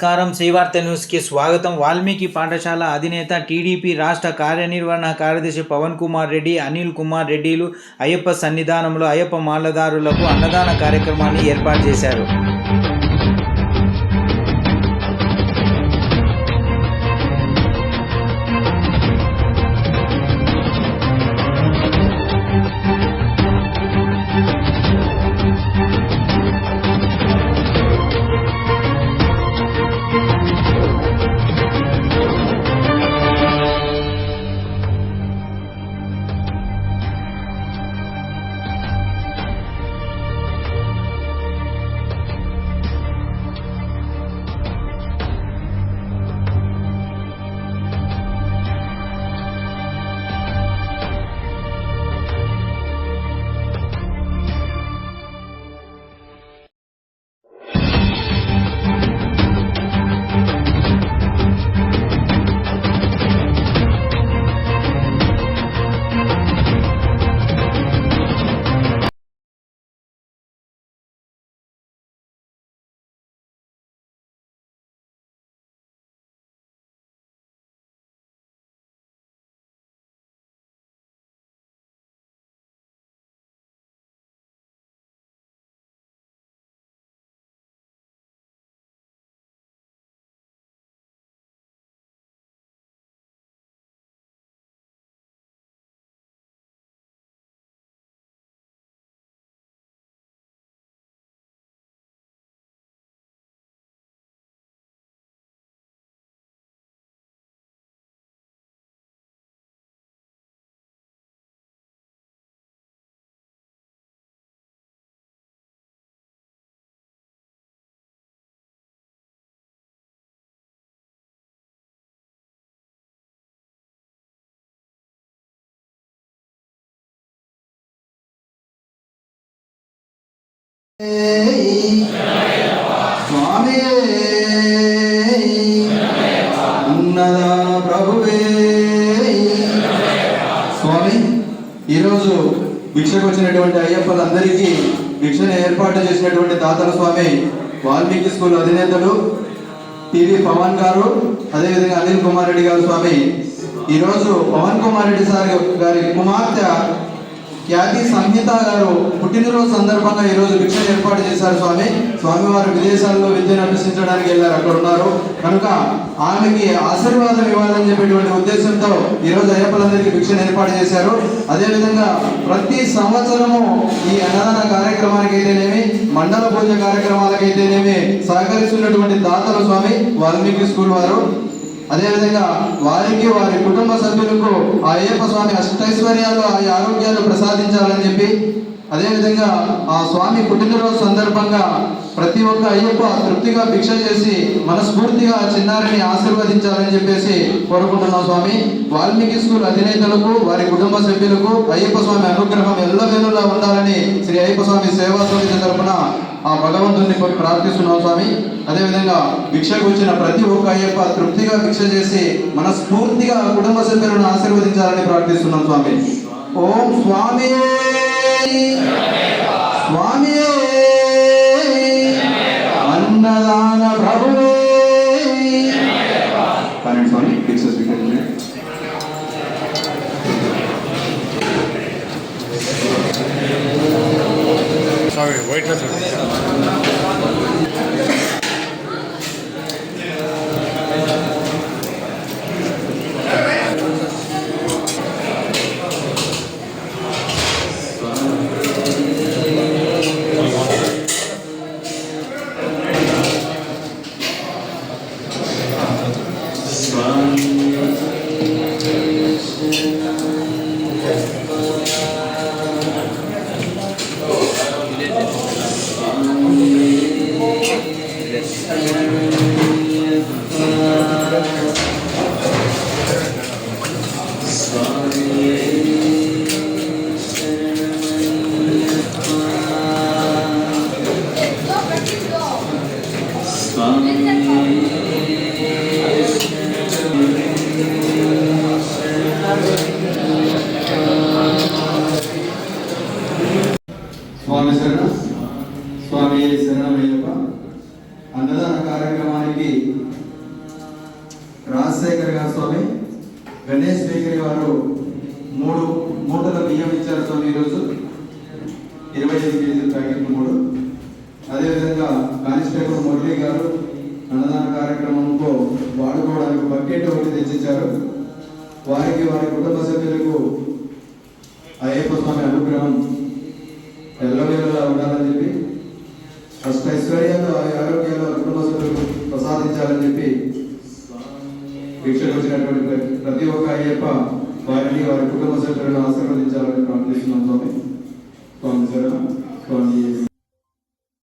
నమస్కారం. శ్రీవార్త న్యూస్కి స్వాగతం. వాల్మీకి పాఠశాల అధినేత టీడీపీ రాష్ట్ర కార్యనిర్వహణ కార్యదర్శి పవన్ కుమార్ రెడ్డి, అనిల్ కుమార్ రెడ్డిలు అయ్యప్ప సన్నిధానంలో అయ్యప్ప మాలదారులకు అన్నదాన కార్యక్రమాన్ని ఏర్పాటు చేశారు. స్వామి అన్నదాన ప్రభువే. స్వామి, ఈరోజు భిక్షకు వచ్చినటువంటి అయ్యప్పలందరికీ భిక్షను ఏర్పాటు చేసినటువంటి దాతల స్వామి వాల్మీకి స్కూల్ అధినేతలు టీవీ పవన్ గారు, అదేవిధంగా అనిల్ కుమార్ రెడ్డి గారు. స్వామి, ఈరోజు పవన్ కుమార్ రెడ్డి సార్ గారి కుమార్తె ఖ్యాతి సంహిత గారు పుట్టినరోజు సందర్భంగా ఈరోజు భిక్షను ఏర్పాటు చేశారు. స్వామివారు విదేశాల్లో విద్యను అభ్యసించడానికి వెళ్ళారు, అక్కడ ఉన్నారు కనుక ఆమెకి ఆశీర్వాదం ఇవ్వాలని చెప్పేటువంటి ఉద్దేశంతో ఈరోజు అయ్యప్పలందరికీ భిక్షను ఏర్పాటు చేశారు. అదేవిధంగా ప్రతి సంవత్సరము ఈ అన్నదాన కార్యక్రమానికి అయితేనేమి, మండల పూజ కార్యక్రమాలకైతేనేమి సహకరిస్తున్నటువంటి దాతలు స్వామి వాల్మీకి స్కూల్ వారు. అదేవిధంగా వారికి, వారి కుటుంబ సభ్యులకు ఆ అయ్యప్ప స్వామి అష్టైశ్వర్యాలు, ఆ ఆరోగ్యాలు ప్రసాదించాలని చెప్పి, అదేవిధంగా ఆ స్వామి పుట్టినరోజు సందర్భంగా ప్రతి ఒక్క అయ్యప్ప తృప్తిగా భిక్ష చేసి మనస్ఫూర్తిగా చిన్నారిని ఆశీర్వదించాలని చెప్పేసి కోరుకుంటున్నాం. స్వామి, వాల్మీకి స్కూల్ అధినేతలకు, వారి కుటుంబ సభ్యులకు అయ్యప్ప స్వామి అనుగ్రహం ఎల్లవేళలా ఉండాలని శ్రీ అయ్యప్ప స్వామి సేవా సమితి తరఫున ఆ భగవంతుని ప్రార్థిస్తున్నాం. స్వామి, అదేవిధంగా భిక్షకు వచ్చిన ప్రతి ఒక్క అయ్యప్ప తృప్తిగా భిక్ష చేసి మనస్ఫూర్తిగా కుటుంబ సభ్యులను ఆశీర్వదించాలని ప్రార్థిస్తున్నాం. స్వామి, ఓం స్వామి స్వామి అన్నదాన ప్రభువే. కానీ స్వామి భిక్ష స్వీకరించండి. Sorry, wait a second. స్వామి శరణమయ్యప్ప. అన్నదాన కార్యక్రమానికి రాజశేఖర్ గారు స్వామి, గణేష్ బేకరీ వారు 3 మూటల బియ్యం ఇచ్చారు స్వామి ఈరోజు, 25 కేజీల ప్యాకెట్లు 3. అదేవిధంగా కానిస్టేబుల్ మురళీ గారు అన్నదాన కార్యక్రమంలో వాడుకోవడానికి బకెట్ ఒకటి తెచ్చిచ్చారు. వారికి వారి కుటుంబ సభ్యులకు అయ్యప్ప స్వామి అనుగ్రహం ఎల్లవేళలా ఉండాలని చెప్పి, అష్టైశ్వర్యాలు ఆరోగ్యాలు కుటుంబ సభ్యులకు ప్రసాదించాలని చెప్పి భిక్షకు వచ్చినటువంటి ప్రతి ఒక్క అయ్యప్ప వారిని వారి కుటుంబ సభ్యులను ఆశీర్వదించాలని ప్రార్థిస్తున్నాం స్వామి. స్వామి శరణం.